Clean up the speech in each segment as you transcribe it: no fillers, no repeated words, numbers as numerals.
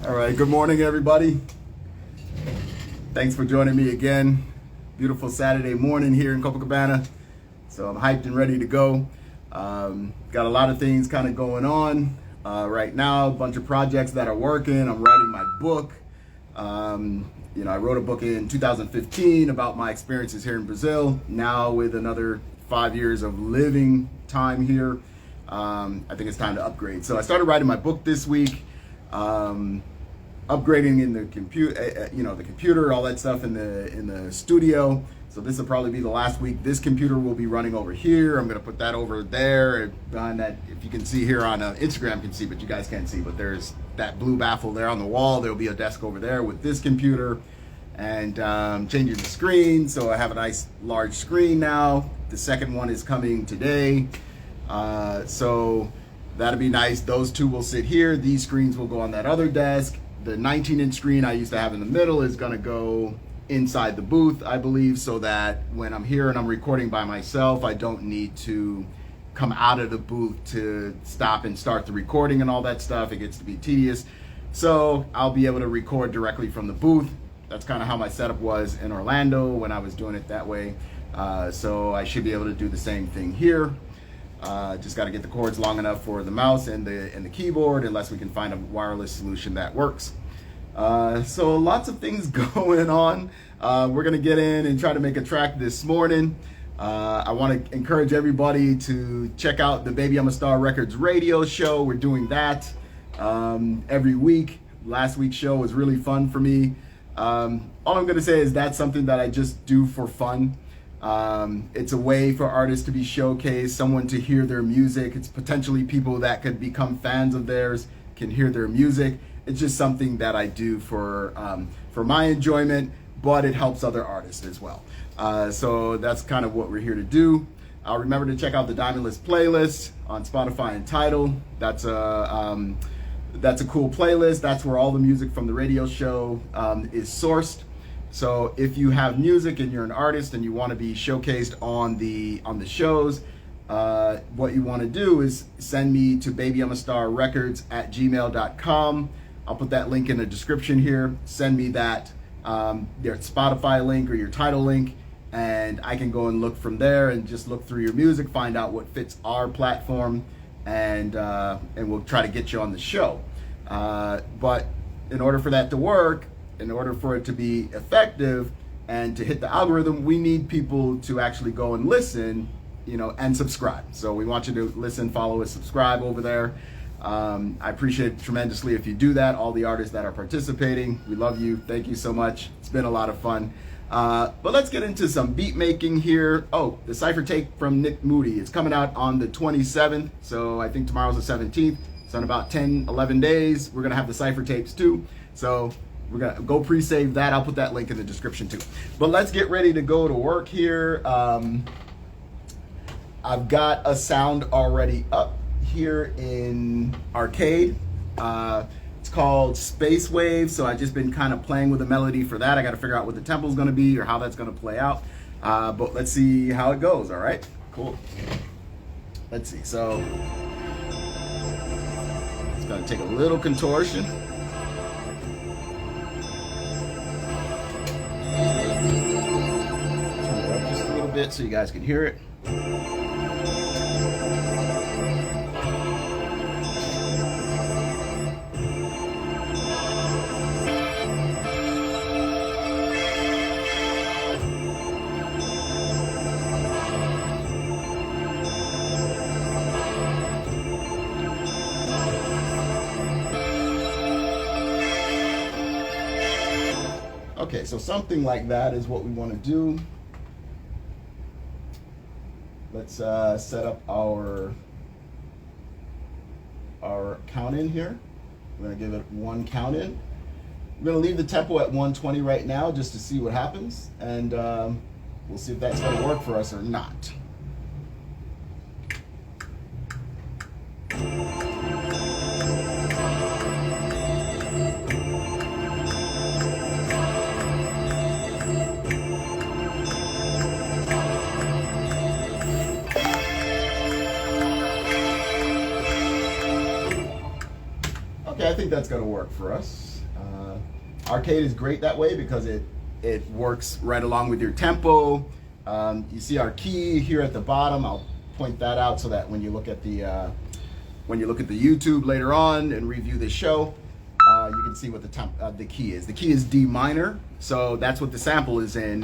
All right, good morning, everybody. Thanks for joining me again. Beautiful Saturday morning here in Copacabana. So I'm hyped and ready to go. Got a lot of things kind of going on right now, a bunch of projects that are working. I'm writing my book. I wrote a book in 2015 about my experiences here in Brazil. Now with another 5 years of living time here, I think it's time to upgrade. So I started writing my book this week. Upgrading in the computer, all that stuff in the studio. So this will probably be the last week. This computer will be running over here. I'm gonna put that over there behind that. If you can see here on Instagram, can see, but you guys can't see. But there's that blue baffle there on the wall. There'll be a desk over there with this computer, and changing the screen. So I have a nice large screen now. The second one is coming today. So that'll be nice. Those two will sit here. These screens will go on that other desk. The 19-inch screen I used to have in the middle is gonna go inside the booth, I believe, so that when I'm here and I'm recording by myself, I don't need to come out of the booth to stop and start the recording and all that stuff. It gets to be tedious. So I'll be able to record directly from the booth. That's kind of how my setup was in Orlando when I was doing it that way. So I should be able to do the same thing here. Just got to get the cords long enough for the mouse and the keyboard, unless we can find a wireless solution that works. So lots of things going on. We're gonna get in and try to make a track this morning. I want to encourage everybody to check out the Baby I'm a Star Records radio show. We're doing that every week. Last week's show was really fun for me. All I'm gonna say is that's something that I just do for fun. It's a way for artists to be showcased, someone to hear their music. It's potentially people that could become fans of theirs can hear their music. It's just something that I do for my enjoyment, but it helps other artists as well. So that's kind of what we're here to do. Remember to check out the Diamond List playlist on Spotify and Tidal. That's a cool playlist. That's where all the music from the radio show is sourced. So if you have music and you're an artist and you want to be showcased on the shows, what you want to do is send me to babyimastarrecords@gmail.com. I'll put that link in the description here. Send me that your Spotify link or your Tidal link, and I can go and look from there and just look through your music, find out what fits our platform, and we'll try to get you on the show. But in order for that to work, in order for it to be effective and to hit the algorithm, we need people to actually go and listen, and subscribe. So we want you to listen, follow us, subscribe over there. I appreciate it tremendously if you do that. All the artists that are participating, we love you. Thank you so much. It's been a lot of fun. But let's get into some beat making here. Oh, the Cypher Tape from Nick Moody. It's coming out on the 27th. So I think tomorrow's the 17th. So in about 10, 11 days, we're gonna have the Cypher Tapes too. So we're gonna go pre-save that. I'll put that link in the description too. But let's get ready to go to work here. I've got a sound already up here in Arcade. It's called Space Wave. So I've just been kind of playing with the melody for that. I got to figure out what the tempo's going to be or how that's going to play out. But let's see how it goes. All right, cool. Let's see. So it's going to take a little contortion. Turn it up just a little bit so you guys can hear it. Okay, so something like that is what we want to do. Let's set up our count in here. We're going to give it one count in. We're going to leave the tempo at 120 right now just to see what happens, and we'll see if that's going to work for us or not. I think that's gonna work for us. Arcade is great that way because it works right along with your tempo. You see our key here at the bottom. I'll point that out so that when you look at the YouTube later on and review the show, you can see what the key is. The key is D minor, so that's what the sample is in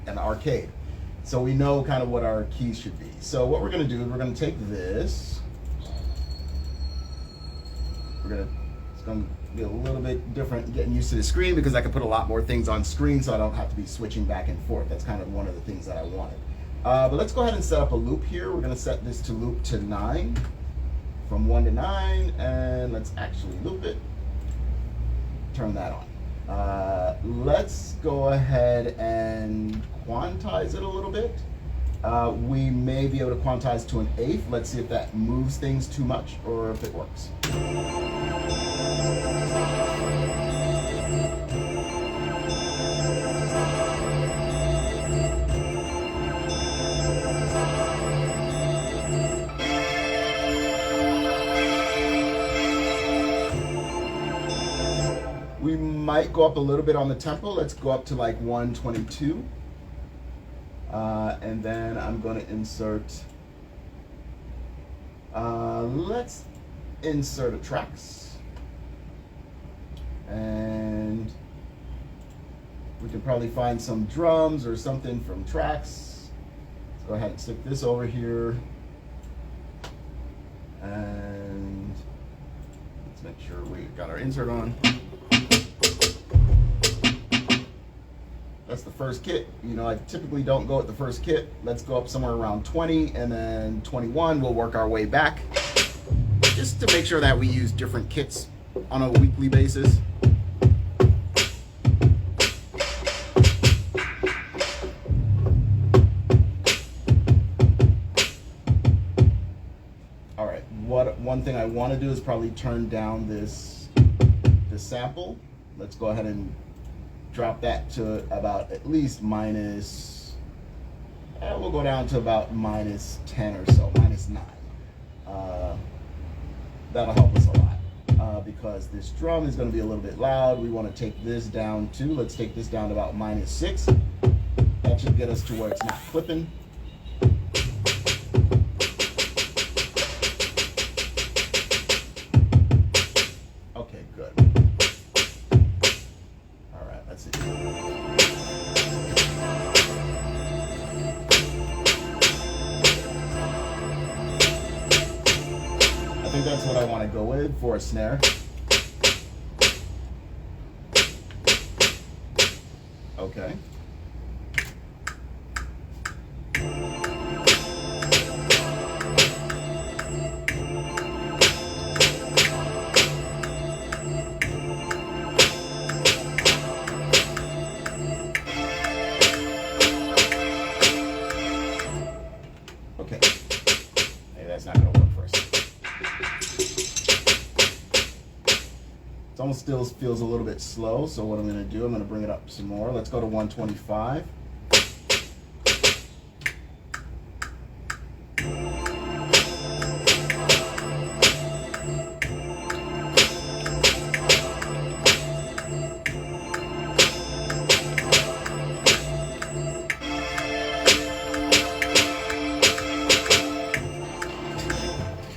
an arcade. So we know kind of what our keys should be. So what we're gonna do is we're gonna take this. It's gonna be a little bit different getting used to the screen because I can put a lot more things on screen so I don't have to be switching back and forth. That's kind of one of the things that I wanted. But let's go ahead and set up a loop here. We're gonna set this to loop to 9, from 1 to 9, and let's actually loop it. Turn that on. Let's go ahead and quantize it a little bit. We may be able to quantize to an 1/8. Let's see if that moves things too much or if it works. We might go up a little bit on the tempo. Let's go up to like 122. And then I'm going to insert, let's insert a Trax. And we can probably find some drums or something from Trax. Let's go ahead and stick this over here. And let's make sure we got our insert on. That's the first kit. You know, I typically don't go at the first kit. Let's go up somewhere around 20 and then 21. We'll work our way back just to make sure that we use different kits on a weekly basis. All right, one thing I want to do is probably turn down this sample. Let's go ahead and drop that to about at least minus, we'll go down to about -10 or so, -9. That'll help us a lot because this drum is going to be a little bit loud. We want to take this down too. Let's take this down to about -6. That should get us to where it's not clipping. Okay, good. Let's see. I think that's what I want to go with for a snare. Okay. Okay, maybe that's not going to work for us. It almost still feels a little bit slow, so what I'm going to do, I'm going to bring it up some more. Let's go to 125.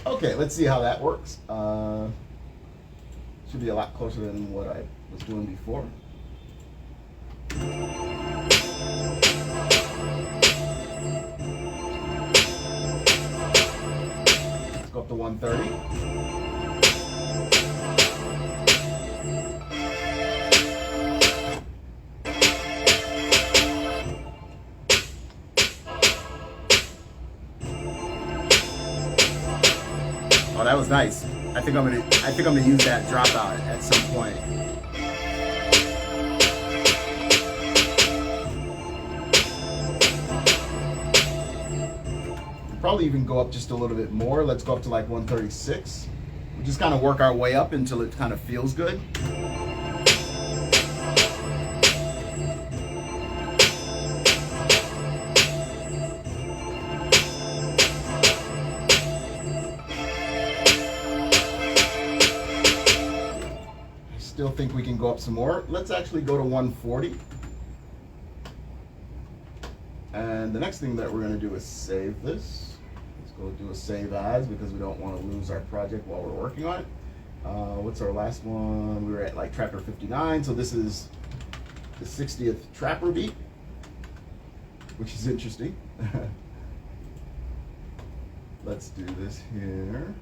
Okay, let's see how that works. Should be a lot closer than what I was doing before. Let's go up to 130. Oh, that was nice. I think I'm gonna use that dropout at some point. Probably even go up just a little bit more. Let's go up to like 136. We'll just kind of work our way up until it kind of feels good. still think we can go up some more. Let's actually go to 140. And the next thing that we're going to do is save this. Let's go do a save as, because we don't want to lose our project while we're working on it. What's our last one? We were at like Trapper 59, so this is the 60th Trapper beat, which is interesting. Let's do this here.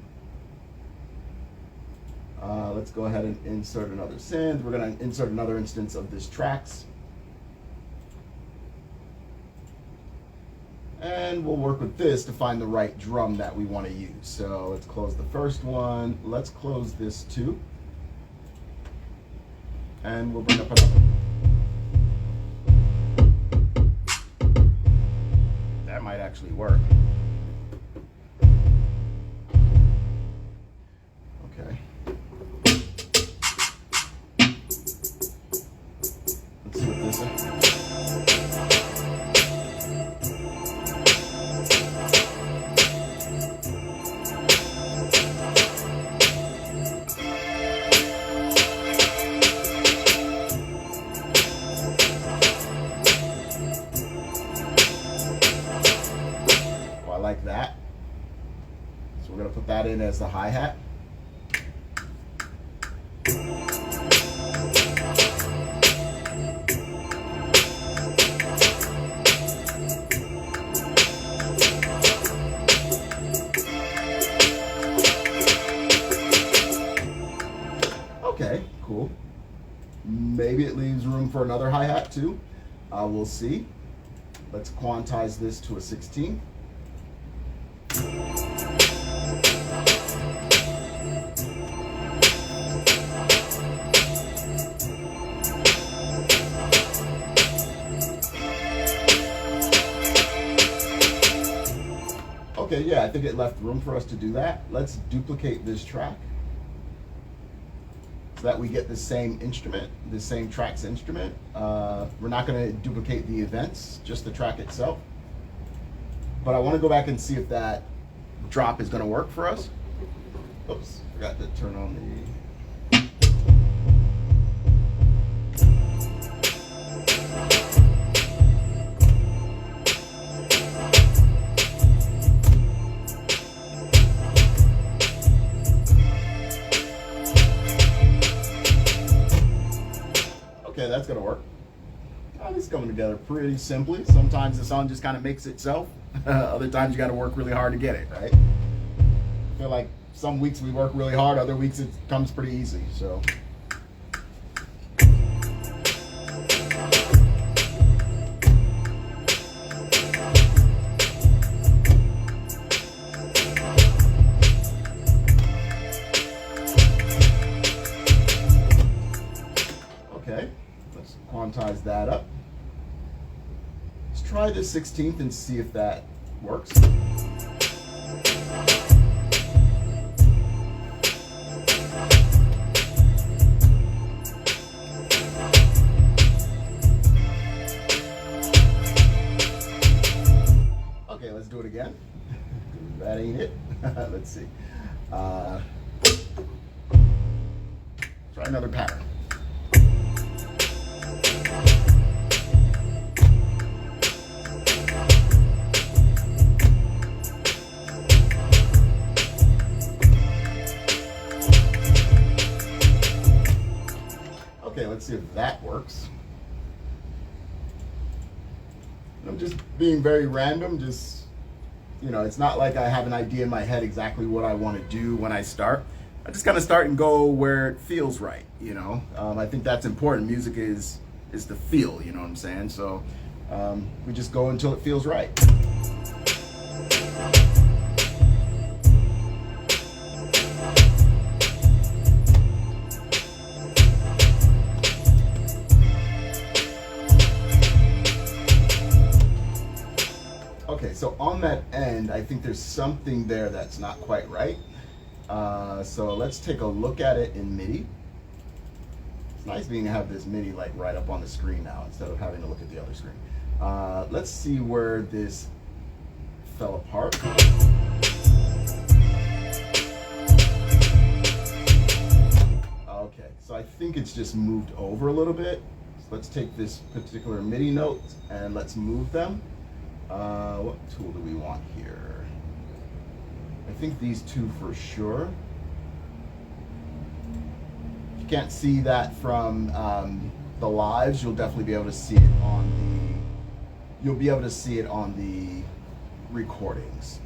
Let's go ahead and insert another synth. We're going to insert another instance of this Trax. And we'll work with this to find the right drum that we want to use. So let's close the first one. Let's close this too. And we'll bring up another. That might actually work. Okay. Let's see what this is. Like that. So we're going to put that in as the hi-hat. Okay, cool. Maybe it leaves room for another hi-hat too. We'll see. Let's quantize this to a 16. Okay, yeah, I think it left room for us to do that. Let's duplicate this track so that we get the same instrument, the same Trax instrument. We're not going to duplicate the events, just the track itself. But I want to go back and see if that drop is going to work for us. Oops, forgot to turn on the... Okay, that's going to work. It's coming together pretty simply. Sometimes the song just kind of makes itself. Other times you got to work really hard to get it, right? I feel like some weeks we work really hard, other weeks it comes pretty easy, so. Okay, let's quantize that up. Try the 16th and see if that works. Okay, let's do it again. That ain't it. Let's see. Try another pattern. Okay, let's see if that works. I'm just being very random, just, you know, it's not like I have an idea in my head exactly what I want to do when I start. I just kind of start and go where it feels right, you know. I think that's important. Music is the feel, you know what I'm saying? So we just go until it feels right. Okay, so on that end, I think there's something there that's not quite right. So let's take a look at it in MIDI. It's nice being to have this MIDI like right up on the screen now instead of having to look at the other screen. Let's see where this fell apart. Okay, so So I think it's just moved over a little bit. So let's take this particular MIDI note and let's move them. What tool do we want here? I think these two for sure. If you can't see that from the lives, you'll definitely be able to see it on the recordings.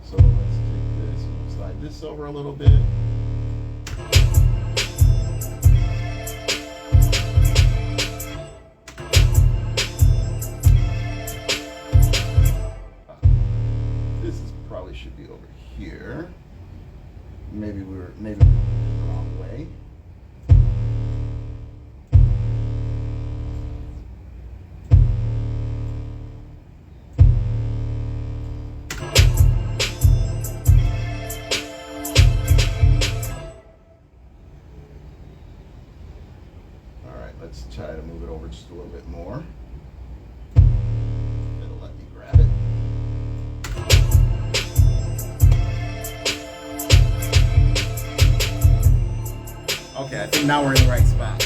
So let's take this, we'll slide this over a little bit. Should be over here. Maybe we're the wrong way. All right, let's try to move it over just a little bit more. It'll let me grab it. Okay, I think now we're in the right spot.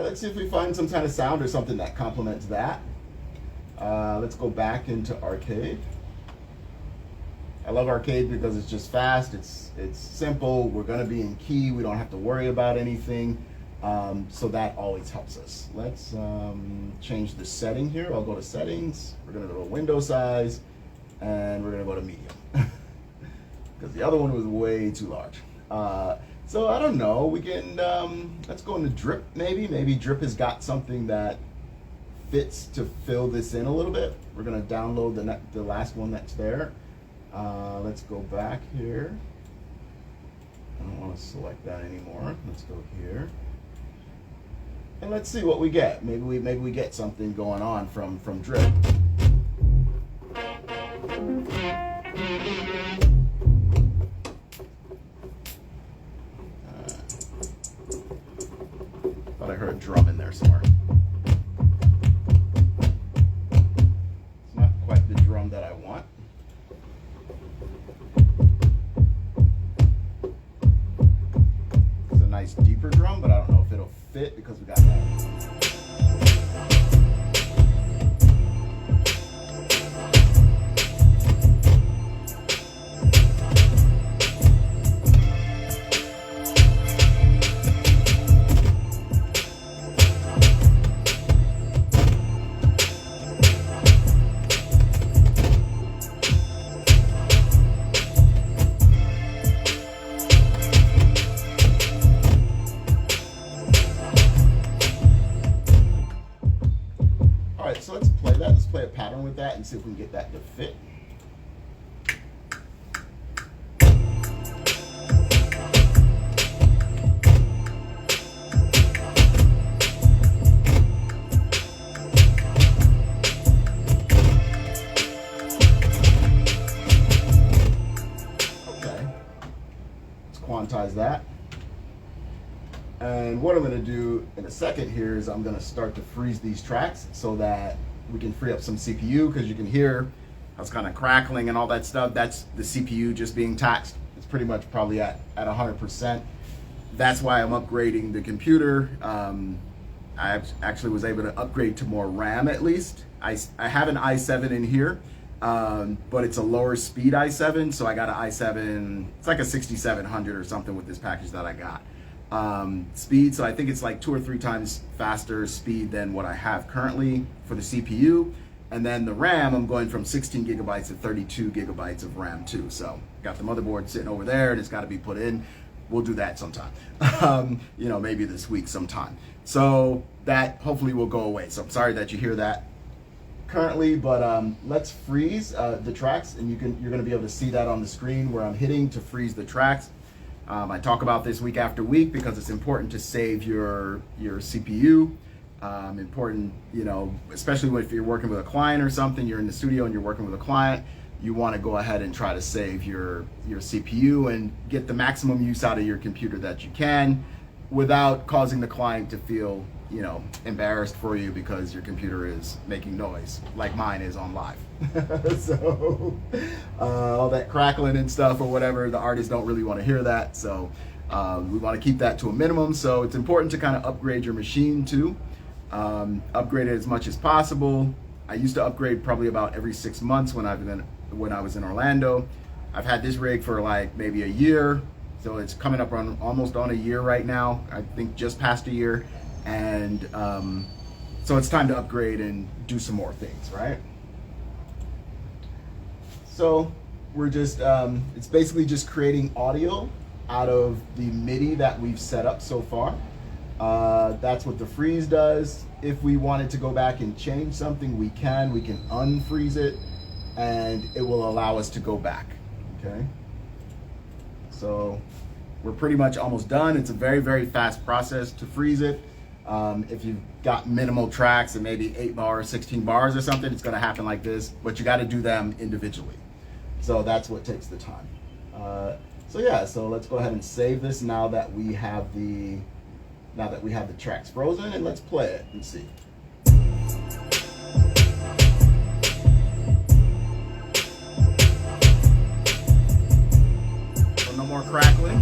Let's see if we find some kind of sound or something that complements that. Let's go back into arcade. I love arcade because it's just fast, it's simple, we're gonna be in key, we don't have to worry about anything. So that always helps us. Let's change the setting here. I'll go to settings, we're gonna go to window size, and we're gonna go to medium. Because the other one was way too large. So I don't know, we can, let's go into drip maybe. Maybe drip has got something that fits to fill this in a little bit. We're gonna download the last one that's there. Let's go back here. I don't wanna select that anymore. Let's go here. And let's see what we get. Maybe we get something going on from drip. Thought I heard a drum in there somewhere. It's not quite the drum that I want. It's a nice deeper drum, but I don't know if it'll fit because we got that. So let's play that. Let's play a pattern with that and see if we can get that to fit. Okay. Let's quantize that. And what I'm going to do in a second here is I'm going to start to freeze these tracks so that we can free up some CPU, because you can hear how it's kind of crackling and all that stuff. That's the CPU just being taxed. It's pretty much probably at 100%. That's why I'm upgrading the computer. I actually was able to upgrade to more RAM at least. I have an i7 in here, but it's a lower speed i7, so I got an i7, it's like a 6700 or something with this package that I got. Speed, so I think it's like 2 or 3 times faster speed than what I have currently for the CPU. And then the RAM, I'm going from 16 gigabytes to 32 gigabytes of RAM too. So got the motherboard sitting over there and it's got to be put in. We'll do that sometime. You know, maybe this week sometime. So that hopefully will go away. So I'm sorry that you hear that currently, but let's freeze the tracks, and you're going to be able to see that on the screen where I'm hitting to freeze the tracks. I talk about this week after week because it's important to save your CPU. Important, you know, especially if you're working with a client or something, you're in the studio and you're working with a client, you want to go ahead and try to save your CPU and get the maximum use out of your computer that you can without causing the client to feel, you know, embarrassed for you because your computer is making noise like mine is on live. So all that crackling and stuff or whatever, the artists don't really want to hear that. So we want to keep that to a minimum. So it's important to kind of upgrade your machine too. Upgrade it as much as possible. I used to upgrade probably about every 6 months when I was in Orlando. I've had this rig for like maybe a year, so it's coming up on almost on a year right now. I think just past a year, and so it's time to upgrade and do some more things, right? So we're just it's basically just creating audio out of the MIDI that we've set up so far. That's what the freeze does. If we wanted to go back and change something, we can unfreeze it and it will allow us to go back. Okay, so we're pretty much almost done. It's a very, very fast process to freeze it. If you've got minimal tracks and maybe 8 bars, 16 bars or something, it's gonna happen like this, but you gotta do them individually. So that's what takes the time. So yeah, so let's go ahead and save this now that we have the tracks frozen, and let's play it and see. So no more crackling.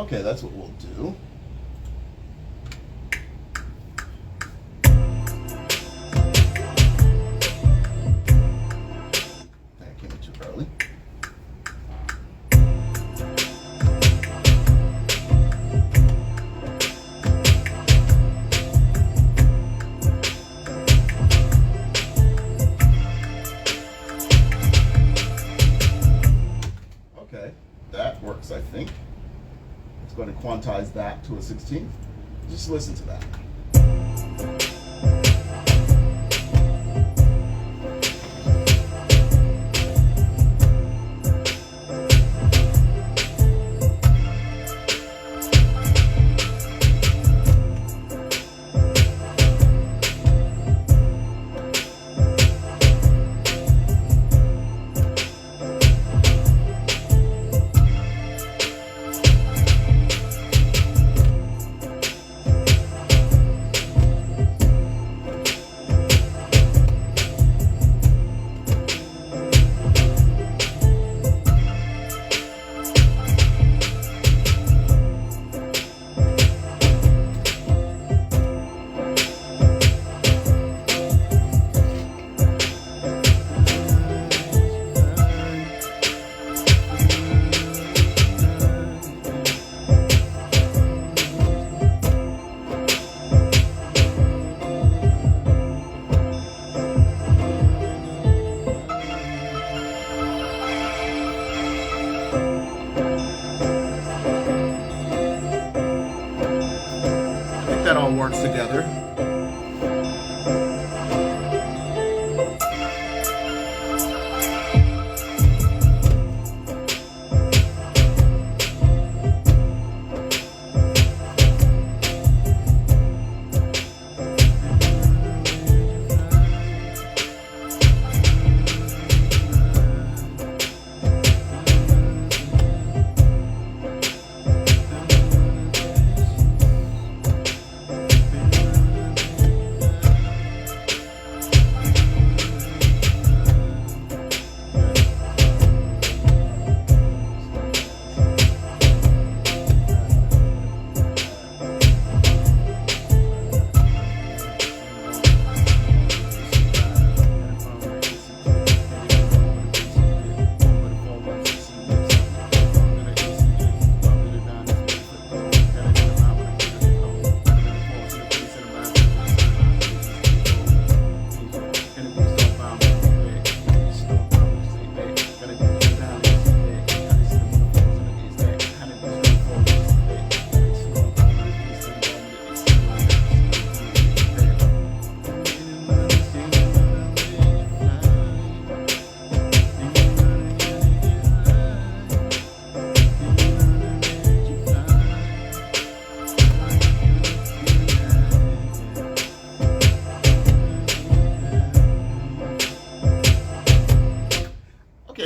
Okay, that's what we'll do. I came in too early. Okay, that works, I think. It's going to quantize that to a 16th. Just listen to that. That all works together.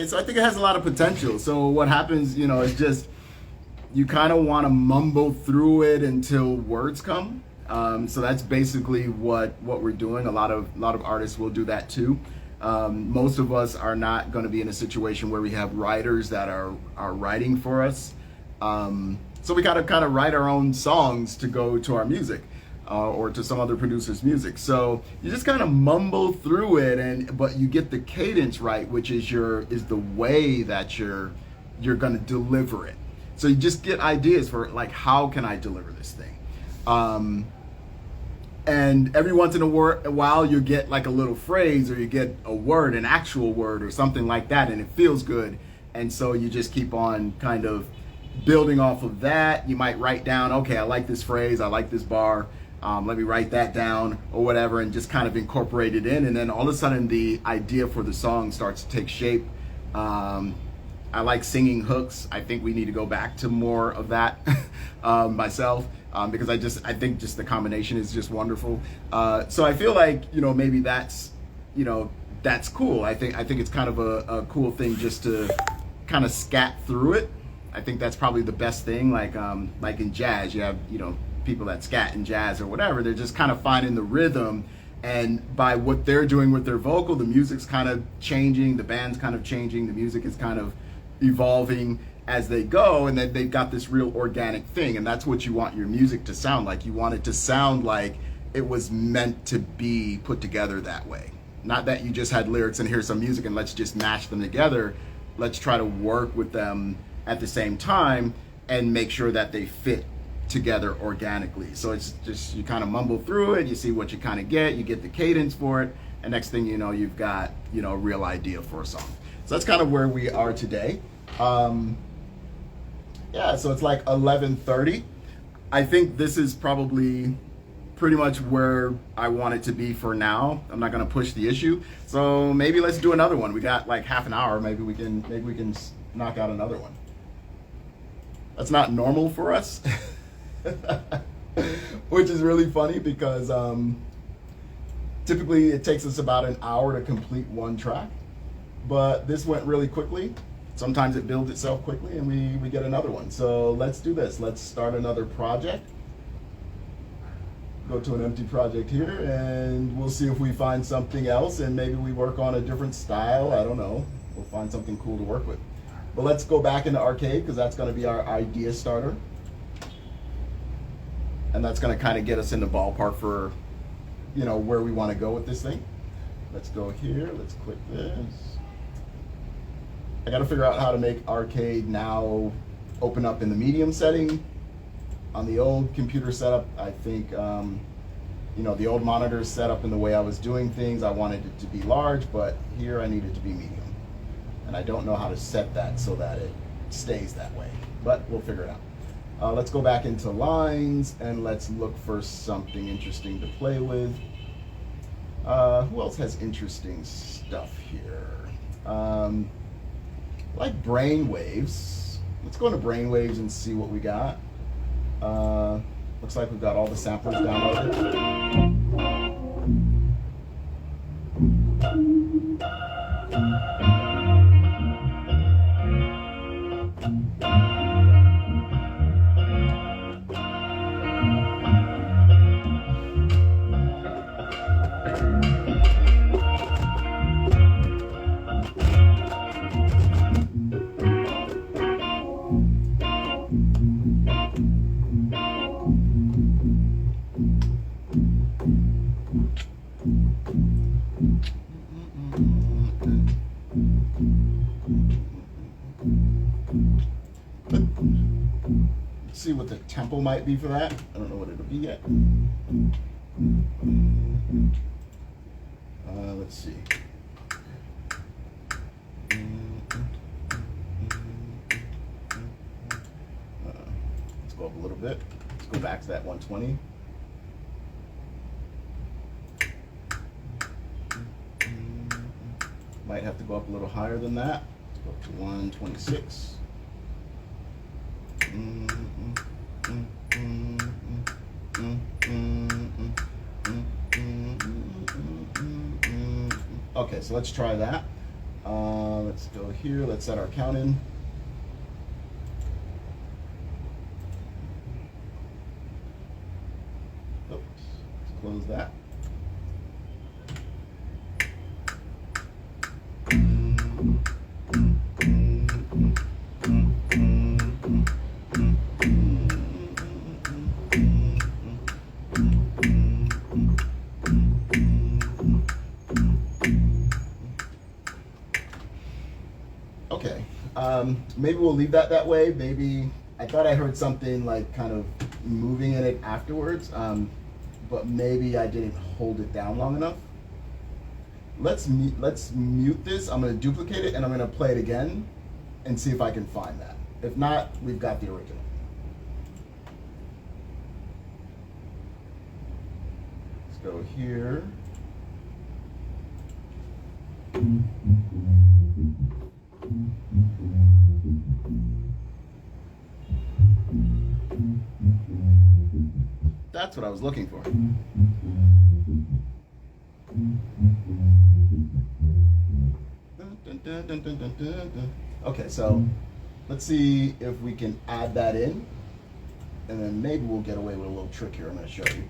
So I think it has a lot of potential. So what happens, you know, is just you kind of want to mumble through it until words come. So that's basically what we're doing. A lot of artists will do that too. Most of us are not going to be in a situation where we have writers that are writing for us. So we got to kind of write our own songs to go to our music. Or to some other producer's music. So you just kind of mumble through it, but you get the cadence right, which is the way that you're going to deliver it. So you just get ideas for like, how can I deliver this thing? And every once in a while you get like a little phrase, or you get a word, an actual word or something like that, and it feels good. And so you just keep on kind of building off of that. You might write down, okay, I like this phrase, I like this bar. Let me write that down or whatever, and just kind of incorporate it in. And then all of a sudden the idea for the song starts to take shape. I like singing hooks. I think we need to go back to more of that myself, because I think just the combination is just wonderful. So I feel like, you know, maybe that's cool. I think it's kind of a cool thing just to kind of scat through it. I think that's probably the best thing. Like in jazz, you have, you know, people that scat in jazz or whatever. They're just kind of finding the rhythm, and by what they're doing with their vocal, the music's kind of changing, the band's kind of changing, the music is kind of evolving, as they go, and then they've got this real organic thing, and that's what you want your music to sound like. You want it to sound like it was meant to be put together that way. Not that you just had lyrics and here's some music and let's just mash them together. Let's try to work with them at the same time and make sure that they fit together organically. So it's just, you kind of mumble through it, you see what you kind of get, you get the cadence for it, and next thing you know, you've got, you know, a real idea for a song. So that's kind of where we are today. Yeah, so it's like 11:30. I think this is probably pretty much where I want it to be for now. I'm not gonna push the issue. So maybe let's do another one. We got like half an hour. Maybe we can knock out another one. That's not normal for us, which is really funny because typically it takes us about an hour to complete one track, but this went really quickly. Sometimes it builds itself quickly and we get another one. So let's do this. Let's start another project. Go to an empty project here and we'll see if we find something else, and maybe we work on a different style. I don't know. We'll find something cool to work with. But let's go back into Arcade because that's going to be our idea starter. And that's going to kind of get us in the ballpark for, you know, where we want to go with this thing. Let's go here. Let's click this. I got to figure out how to make Arcade now open up in the medium setting. On the old computer setup, I think, you know, the old monitor set up in the way I was doing things, I wanted it to be large, but here I need it to be medium. And I don't know how to set that so that it stays that way, but we'll figure it out. Let's go back into lines and let's look for something interesting to play with. Who else has interesting stuff here? Like brainwaves. Let's go into brainwaves and see what we got. Looks like we've got all the samplers downloaded. Let's see what the tempo might be for that. I don't know what it'll be yet. Let's see. Let's go up a little bit. Let's go back to that 120. Might have to go up a little higher than that. Let's go up to 126. Okay, so let's try that. Let's go here. Let's set our count in. Oops. Let's close that. Okay, maybe we'll leave that way. Maybe, I thought I heard something like kind of moving in it afterwards, but maybe I didn't hold it down long enough. Let's mute this. I'm going to duplicate it and I'm going to play it again and see if I can find that. If not, we've got the original. Let's go here. That's what I was looking for. Okay, so let's see if we can add that in, and then maybe we'll get away with a little trick here I'm going to show you.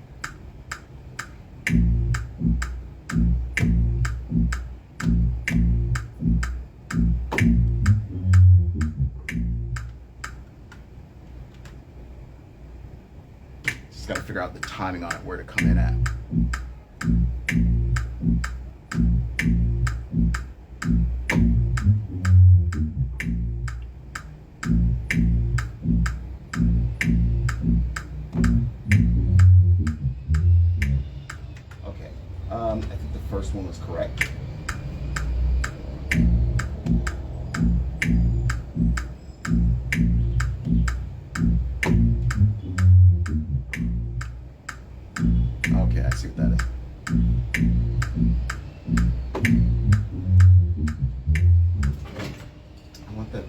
figure out the timing on it, where to come in at. Okay, I think the first one was correct. Okay, I see what that is. I want that.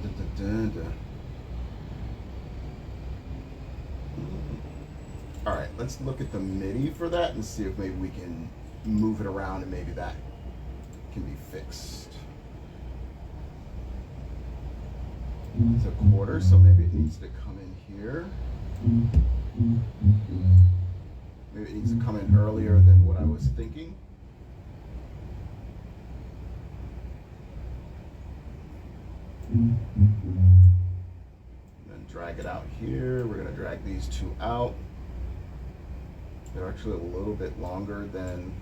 All right, let's look at the MIDI for that and see if maybe we can move it around and maybe that can be fixed. It's a quarter, so maybe it needs to come in here. Maybe it needs to come in earlier than what I was thinking. And then drag it out here. We're gonna drag these two out. They're actually a little bit longer than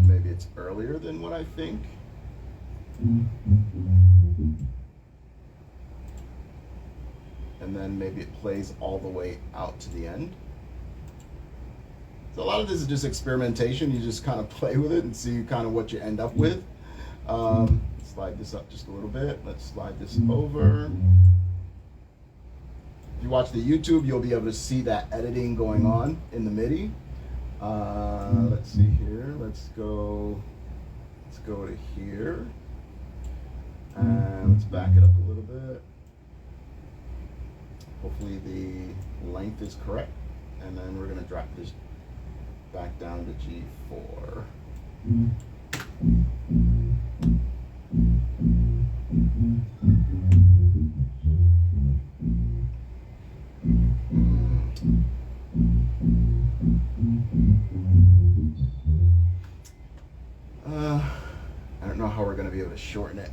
maybe it's earlier than what I think. And then maybe it plays all the way out to the end. So a lot of this is just experimentation. You just kind of play with it and see kind of what you end up with. Slide this up just a little bit. Let's slide this over. If you watch the YouTube, you'll be able to see that editing going on in the MIDI. Let's see here. Let's go to here. And let's back it up a little bit. Hopefully the length is correct. And then we're going to drop this back down to G4. I don't know how we're going to be able to shorten it.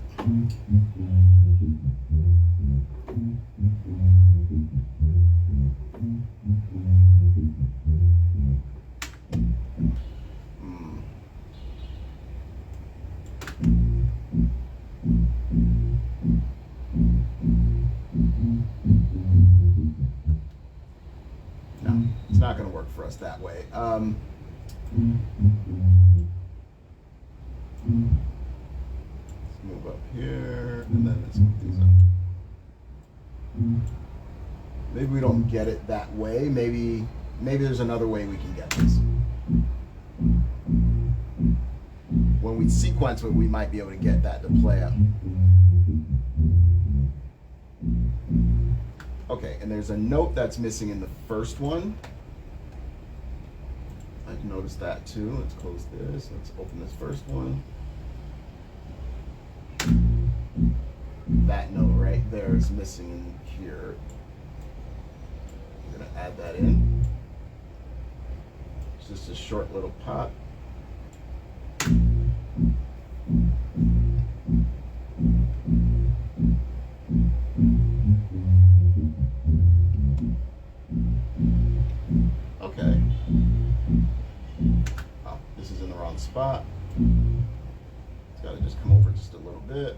No, it's not going to work for us that way. Let's move up here, and then let's move these up. Maybe we don't get it that way. Maybe there's another way we can get this. When we sequence it, we might be able to get that to play out. Okay, and there's a note that's missing in the first one. I've noticed that too. Let's close this. Let's open this first one. That note right there is missing in here. I'm gonna add that in. It's just a short little pop. Okay. Oh, this is in the wrong spot. It's got to just come over just a little bit.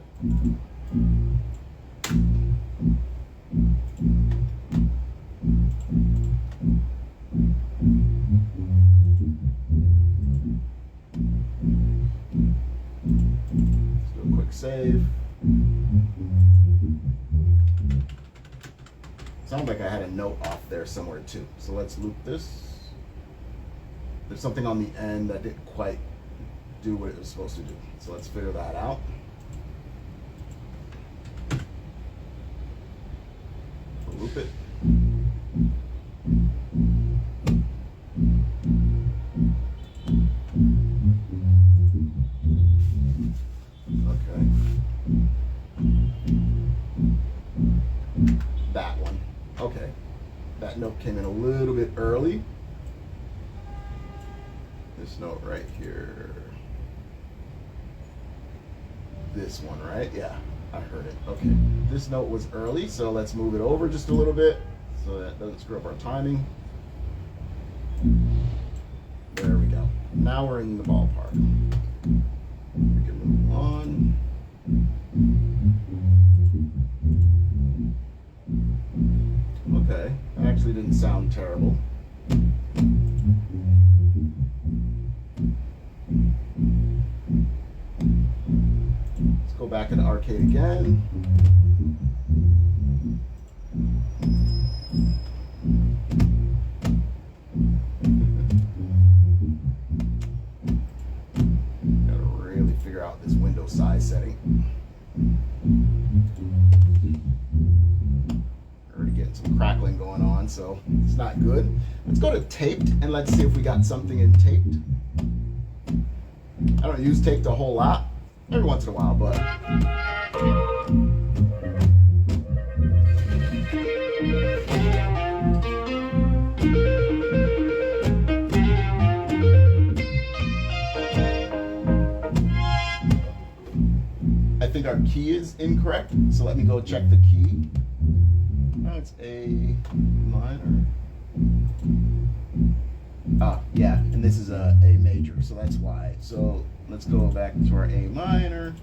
Let's do a quick save. Sounds like I had a note off there somewhere too. So let's loop this. There's something on the end that didn't quite do what it was supposed to do. So let's figure that out. Loop it. Okay. That one. Okay. That note came in a little bit early. This note right here. This one, right? Yeah, I heard it. Okay, this note was early, so let's move it over just a little bit so that doesn't screw up our timing. There we go. Now we're in the ballpark. We can move on. Okay, that actually didn't sound terrible. Let's go back into arcade again. Gotta really figure out this window size setting. Already getting some crackling going on, so it's not good. Let's go to taped and let's see if we got something in taped. I don't use taped a whole lot, every once in a while, but I think our key is incorrect, so let me go check the key. Oh, it's A minor. Yeah, and this is a A major, so that's why. So let's go back to our A minor.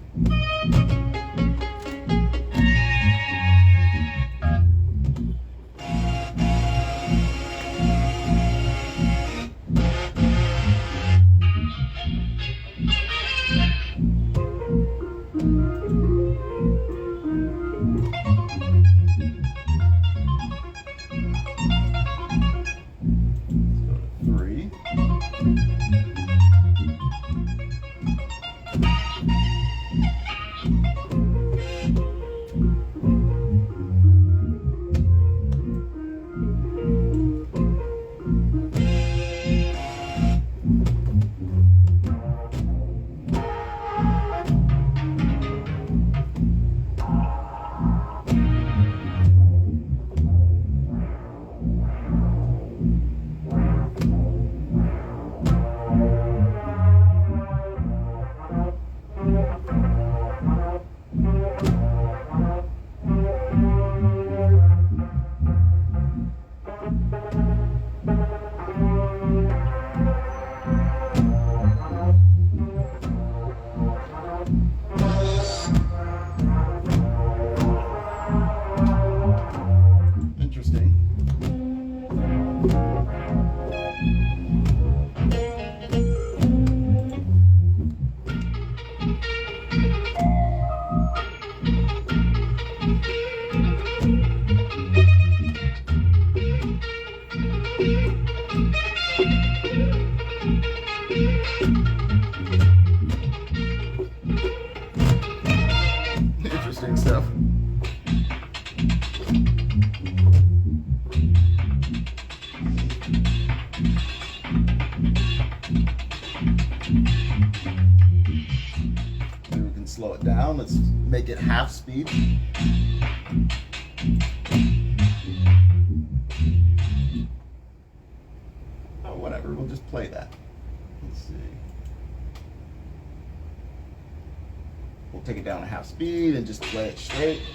Interesting stuff. Maybe we can slow it down. Let's make it half speed. Oh, whatever. We'll just play that. Let's see. We'll take it down to half speed and just play it straight. A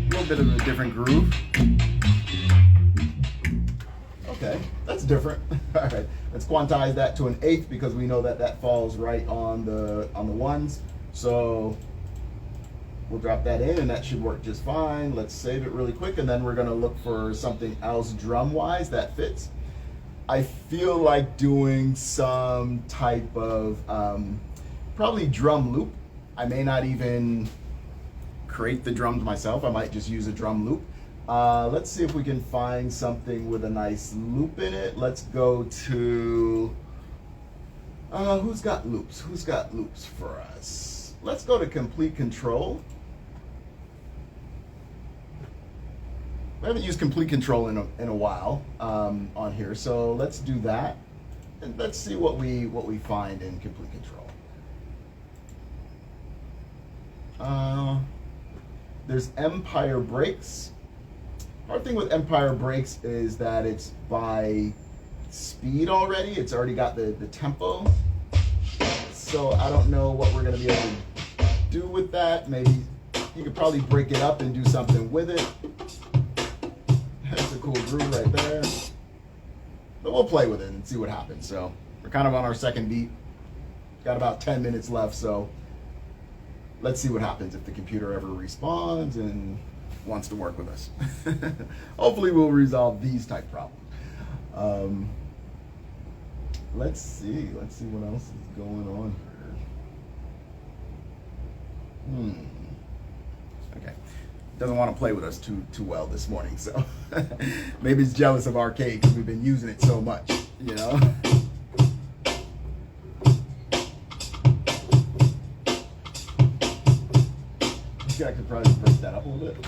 little bit of a different groove. Okay, that's different. All right, let's quantize that to an eighth because we know that that falls right on the ones. So we'll drop that in and that should work just fine. Let's save it really quick and then we're gonna look for something else drum-wise that fits. I feel like doing some type of probably drum loop. I may not even create the drums myself. I might just use a drum loop. Let's see if we can find something with a nice loop in it. Let's go to, who's got loops? Who's got loops for us? Let's go to Komplete Kontrol. We haven't used Komplete Kontrol in a while on here, so let's do that, and let's see what we find in Komplete Kontrol. There's Empire Breaks. Hard thing with Empire Breaks is that it's by speed already. It's already got the tempo, so I don't know what we're going to be able to do with that. Maybe you could probably break it up and do something with it. That's a cool groove right there. But we'll play with it and see what happens. So we're kind of on our second beat. Got about 10 minutes left, so let's see what happens if the computer ever responds and wants to work with us. Hopefully we'll resolve these type problems. Let's see what else is going on here. Okay, doesn't want to play with us too well this morning, so maybe it's jealous of arcade because we've been using it so much, you know. I could probably break that up a little bit.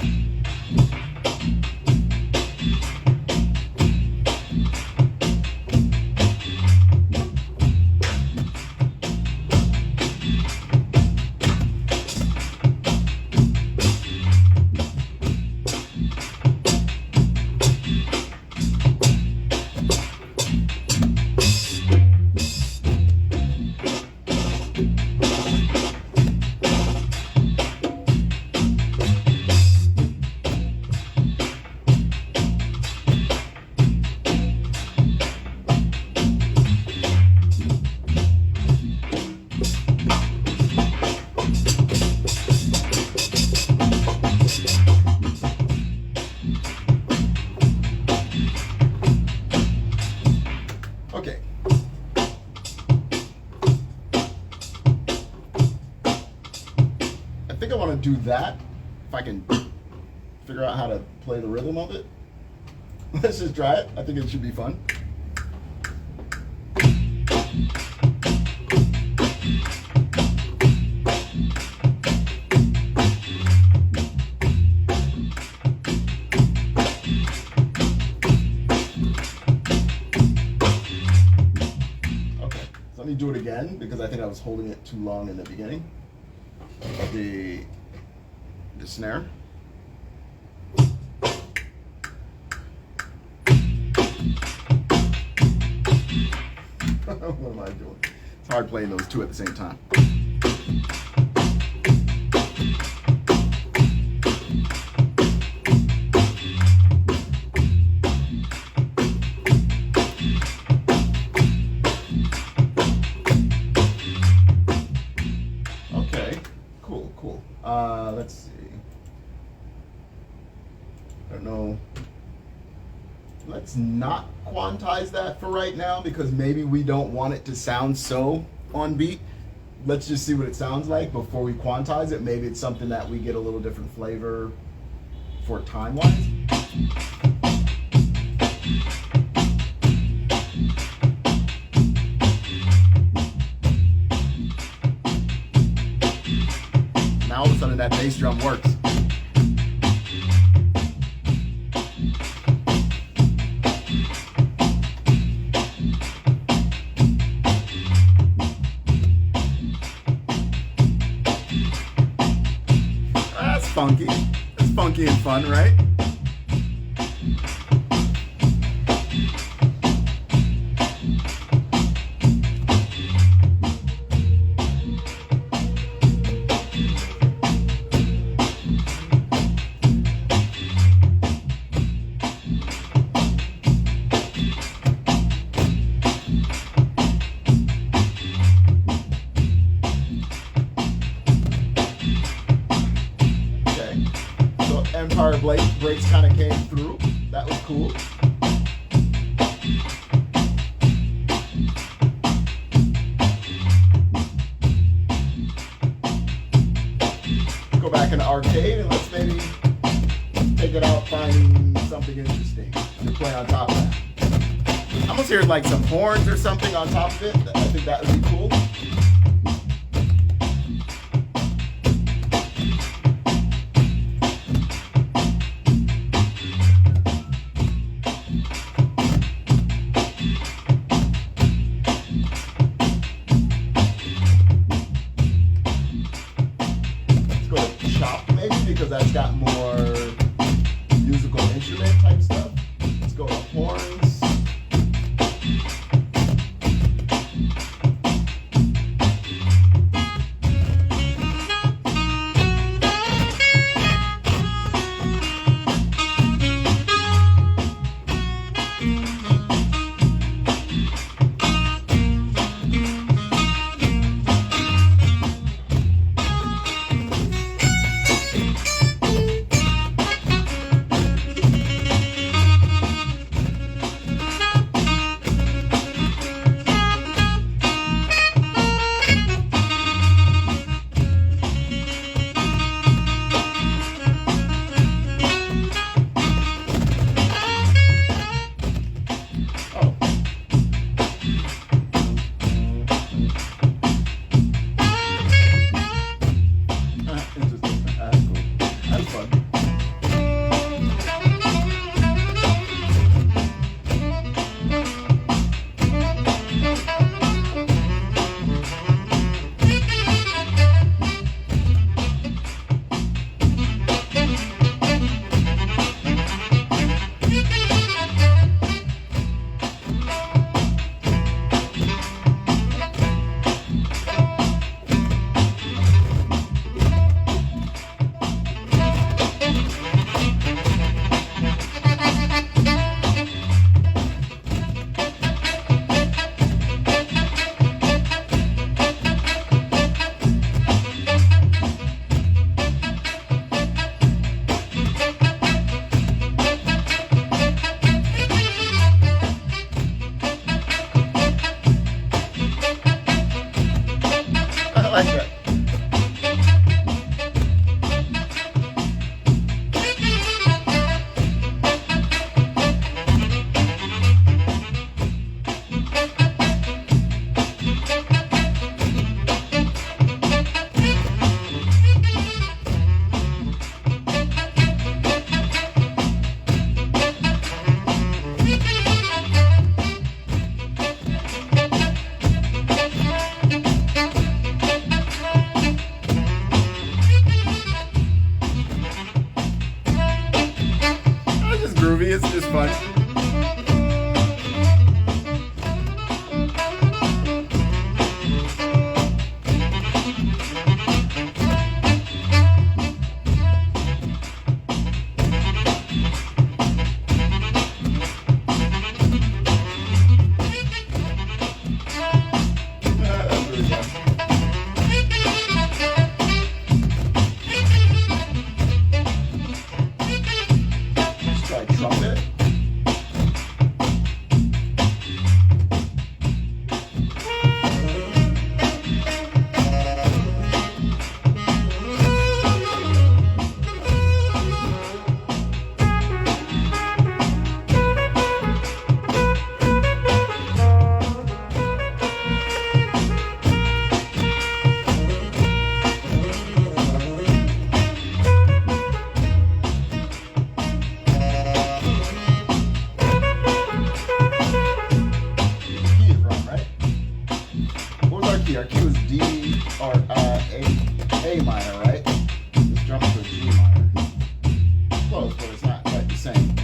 Do that if I can figure out how to play the rhythm of it. Let's just try it. I think it should be fun. Okay, so let me do it again because I think I was holding it too long in the beginning. The snare. What am I doing? It's hard playing those two at the same time. Okay, cool. Let's see. I don't know. Let's not quantize that for right now because maybe we don't want it to sound so on beat. Let's just see what it sounds like before we quantize it. Maybe it's something that we get a little different flavor for time-wise. Now all of a sudden that bass drum works. Funky. It's funky and fun, right? Empire Breaks kind of came through. That was cool. Go back into arcade and let's maybe take it out, find something interesting to play on top of that. I almost hear like some horns or something on top of it. I think that would be cool. because that's got more musical instrument type stuff. Let's go to horns. like that. It's just fun. Trumpet. Our key was D or A minor, right? Let's jump to a G minor. Close, but it's not quite the same.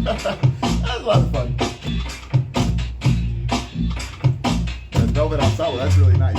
That's a lot of fun. The velvet ensemble, that's really nice.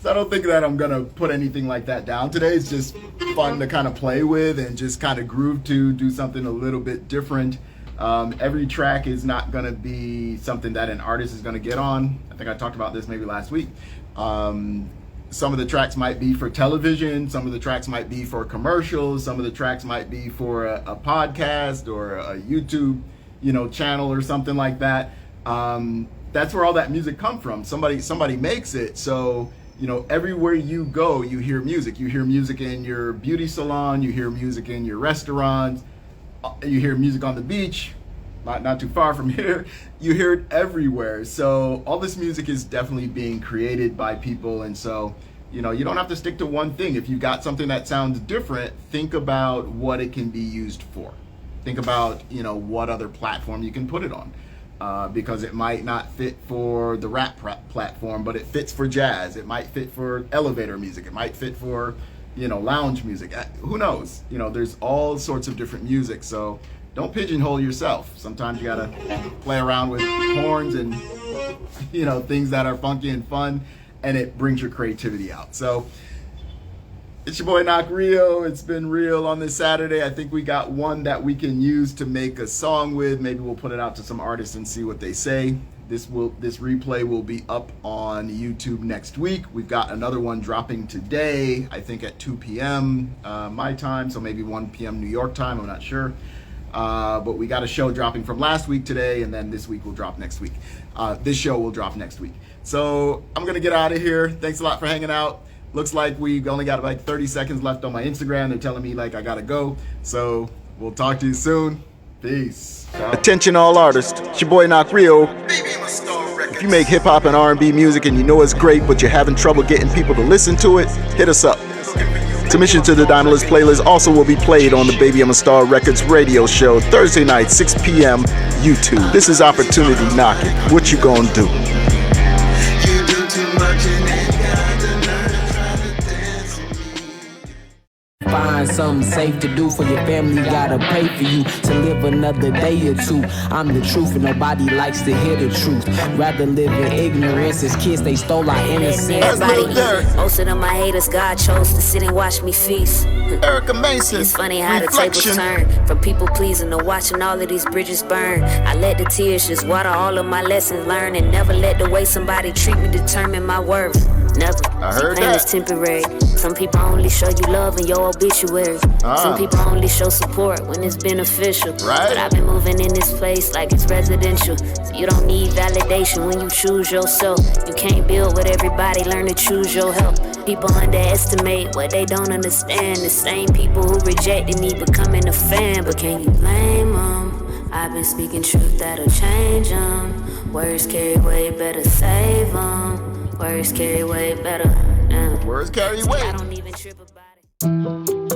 So I don't think that I'm gonna put anything like that down today. It's just fun to kind of play with and just kind of groove to, do something a little bit different. Every track is not gonna be something that an artist is gonna get on. I think I talked about this maybe last week. Some of the tracks might be for television, some of the tracks might be for commercials, some of the tracks might be for a podcast or a YouTube, channel or something like that. That's where all that music comes from. Somebody makes it. So, everywhere you go, you hear music. You hear music in your beauty salon, you hear music in your restaurants, you hear music on the beach, not too far from here. You hear it everywhere. So all this music is definitely being created by people. And so, you don't have to stick to one thing. If you got something that sounds different, think about what it can be used for. Think about, what other platform you can put it on. Because it might not fit for the rap platform, but it fits for jazz. It might fit for elevator music. It might fit for, lounge music. Who knows? There's all sorts of different music. So don't pigeonhole yourself. Sometimes you gotta play around with horns and, things that are funky and fun, and it brings your creativity out. So it's your boy Knock Rio. It's been real on this Saturday. I think we got one that we can use to make a song with. Maybe we'll put it out to some artists and see what they say. This replay will be up on YouTube next week. We've got another one dropping today, I think at 2 p.m. My time, so maybe 1 p.m. New York time, I'm not sure. But we got a show dropping from last week today, and then this week will drop next week. This show will drop next week. So I'm gonna get out of here. Thanks a lot for hanging out. Looks like we only got like 30 seconds left on my Instagram. They're telling me like I gotta go. So we'll talk to you soon. Peace. Attention all artists, it's your boy Knock Rio. If you make hip hop and R&B music and you know it's great, but you're having trouble getting people to listen to it, hit us up. Submission to the Dynamis playlist also will be played on the Baby I'm a Star Records radio show Thursday night, 6 p.m. YouTube. This is Opportunity Knocking. What you gonna do? You do too much and ain't got the nerve to try to dance with me. Find something safe to do for your family, gotta pray for you to live another day or two. I'm the truth and nobody likes to hear the truth. Rather live in ignorance. As kids they stole our innocence. Most of them my haters, God chose to sit and watch me feast. Erica Mason. It's funny how the tables turn from people pleasing to watching all of these bridges burn. I let the tears just water all of my lessons learned, and never let the way somebody treat me determine my worth. Never. I heard pain that. is temporary. Some people only show you love in your obituary. Some people only show support when it's beneficial. Right. But I've been moving in this place like it's residential. So you don't need validation when you choose yourself. You can't build with everybody, learn to choose your help. People underestimate what they don't understand. The same people who rejected me becoming a fan. But can you blame them? I've been speaking truth that'll change them. Words carry weight, better save them. Words carry weight, better. Words carry weight. I don't even trip about it.